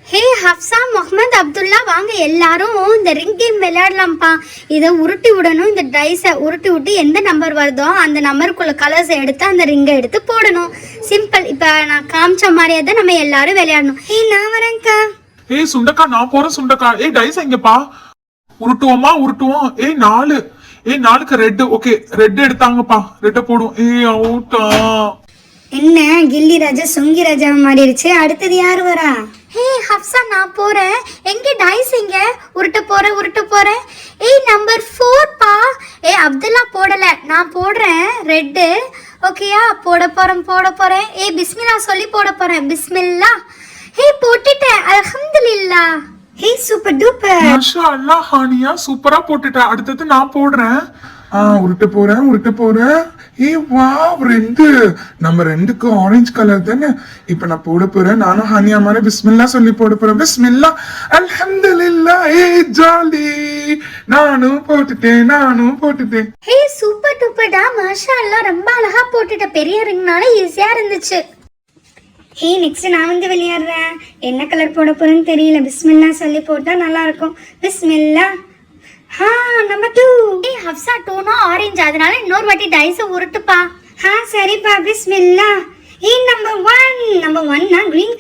ஹே ஹப்சா, முகமது, அப்துல்லா வாங்க எல்லாரும் இந்த ரிங் கேம் விளையாடலாம்ப்பா. இதை உருட்டி விடணும். இந்த டைஸை உருட்டி விட்டு எந்த நம்பர் வருதோ அந்த நம்பருக்குள்ள கலர்ஸை எடுத்து அந்த ரிங்கை எடுத்து போடணும். சிம்பிள். இப்போ நான் காமிச்ச மாதிரியே தான் நம்ம எல்லாரும் விளையாடணும். நான் வரேன்க்கா. ஏய் சுண்டக்கா, நான் போறேன் சுண்டக்கா. ஏய் டைஸ் எங்கப்பா? உருட்டுவோம். ஏய் 4. ஏய் 4க்கு ரெட். ஓகே, ரெட் எடுத்தாங்கப்பா. ரெட்ட போடுவோம். ஏய் அவுட்டா. என்ன கில்லி ராஜா சொங்கி ராஜா மாறிடுச்சு. அடுத்தது யாரு வரா? ஹே ஹப்சா, நான் போறேன். எங்க டைஸ் எங்க? உருட்ட போறேன். ஏய் நம்பர் 4 பா. ஏய் அப்துல்லா போடல, நான் போடுறேன். ரெட்டு. ஓகேயா? போட போறேன். ஏய் பிஸ்மில்லா சொல்லி போட போறேன். பிஸ்மில்லா. ஹே போட்டுட்டேன். அல்ஹம்துலில்லாஹ். Hey super duper. மாஷா அல்லாஹ் ஹானியா, சூப்பரா போட்டுட்ட. அடுத்தது நான் போடுறேன். உருட்ட போறேன். ஏய் வாவ், 2. நம்ம 2க்கு ஆரஞ்சு கலர் தானே. இப்ப நான் போட போறேன். நானும் ஹானியா மாதிரி பிஸ்மில்லா சொல்லி போட போறேன். பிஸ்மில்லா அல்ஹம்துலில்லாஹ். ஏய் ஜாலி. நானும் போட்டுட்டேன். ஹே சூப்பர் டூப்பர்டா. மாஷா அல்லாஹ், ரொம்ப அழகா போட்டுட்ட. பெரிய ரிங்னால ஈஸியா இருந்துச்சு. ஹே நெக்ஸ்ட் நான் வந்து விளையாடுறேன். என்ன கலர் போட போறேன்னு தெரியல. பிஸ்மில்லா சொல்லி போட்டா நல்லா இருக்கும். பிஸ்மில்லா. நம்பர் 2. ஏய் ஹப்சா, 2னா ஆரஞ்சு, அதனால இன்னொரு வாட்டி டைஸை உருட்டுப்பா. சரிப்பா. பிஸ்மில்லா. ஏய் நம்பர் 1னா கிரீன்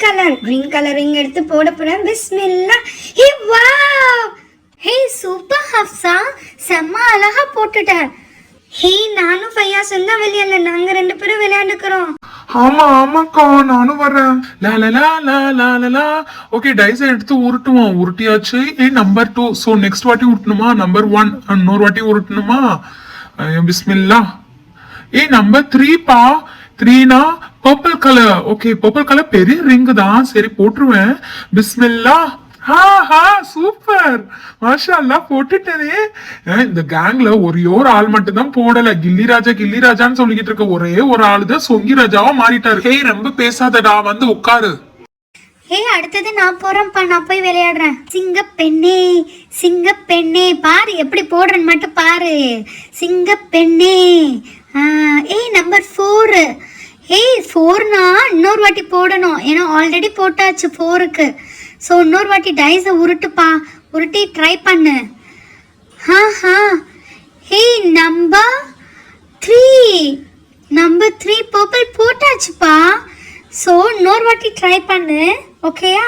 கலர் ரிங் எடுத்து போட போறேன். பிஸ்மில்லா. Hey wow. Hey super Hafsa, செம்ம அழகா போட்டுட்ட. ஹே நானும் ஃபையாஸும் தான் விளையாடல, நாங்க 2 பேரும் விளையாண்டுக்கிறோம். ஆமாக்கா, நானும் வரேன். லா. ஓகே, டைஸ் எடுத்து உருட்டுவோம். உருட்டியாச்சு. நம்பர் 2. சோ நெக்ஸ்ட் வாட்டி உருட்டணுமா? நம்பர் 1 இன்னொரு வாட்டி உருட்டணுமா? பிஸ்மில்லா. நம்பர் 3 பா. 3னா purple colour. Okay, purple colour பெரிய ரிங் தான். சரி போட்டுருவேன். பிஸ்மில்லா. சூப்பர். மாஷா அல்லாஹ், போட்டுட்டேனே. இந்த கேங்ல ஒரே ஒரு ஆள் மட்டும் தான் போடல. கில்லி ராஜான்னு சொல்லிக்கிட்டு இருக்க ஒரே ஒரு ஆளு தான் சொங்கி ராஜாவா மாறிட்டாரு. ஹே ரொம்ப பேசாதடா, வந்து உட்காரு. ஹே அடுத்தது நான் போறேன்ப்பா. நான் போய் விளையாடுறேன். சிங்கப்பெண்ணே பாரு எப்படி போடுறேன்னு மட்டும் பாரு. சிங்கப்பெண்ணே. நம்பர் 4. 4னா இன்னொரு வாட்டி போடணும். ஏன்னா ஆல்ரெடி போட்டாச்சு 4க்கு. ஸோ இன்னொரு வாட்டி டைஸை உருட்டுப்பா. உருட்டி ட்ரை பண்ணு. ஹே நம்பர் 3 பர்பிள் போட்டாச்சுப்பா. ஸோ இன்னொரு வாட்டி ட்ரை பண்ணு. ஓகேயா?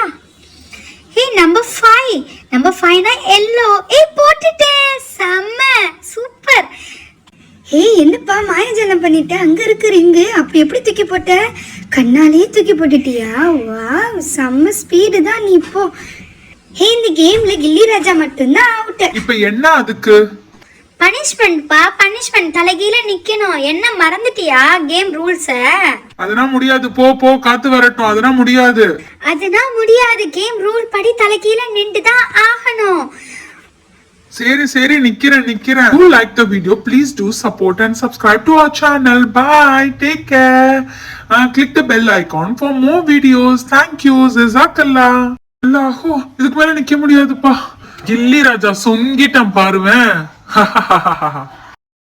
ஹே நம்பர் 5னா எல்லோ. போட்டுட்டேன். செம்ம சூப்பர். என்னப்பா மாயஜாலம் பண்ணிட்ட? அங்க இருக்கு ரிங்கு, அப்படி எப்படி தூக்கி போட்ட? கண்ணாலே தூக்கி போட்டுட்டியா? வா, செம்ம ஸ்பீடு தான் நீ இப்போ. இந்த கேம்ல கில்லி ராஜா மட்டும்தான் அவுட். இப்போ என்ன அதுக்கு? பனிஷ்மெண்ட். தலைகீழ நிக்கணும். என்ன மறந்துட்டியா கேம் ரூல்ஸ? அதெல்லாம் முடியாது. போ காத்து வரட்டும். அதெல்லாம் முடியாது. கேம் ரூல் படி தலைகீழ நின்று தான் ஆகணும். சரி நிக்கிறேன். Do like the video, please do support and subscribe to our channel. Bye, take care. Click the bell icon for more videos. Thank you. Jazakallah. அல்லாஹோ, இதுக்கு மேல நிக்க முடியாதுப்பா. கில்லி ராஜா சொங்கிட்டான் பாருவேன்.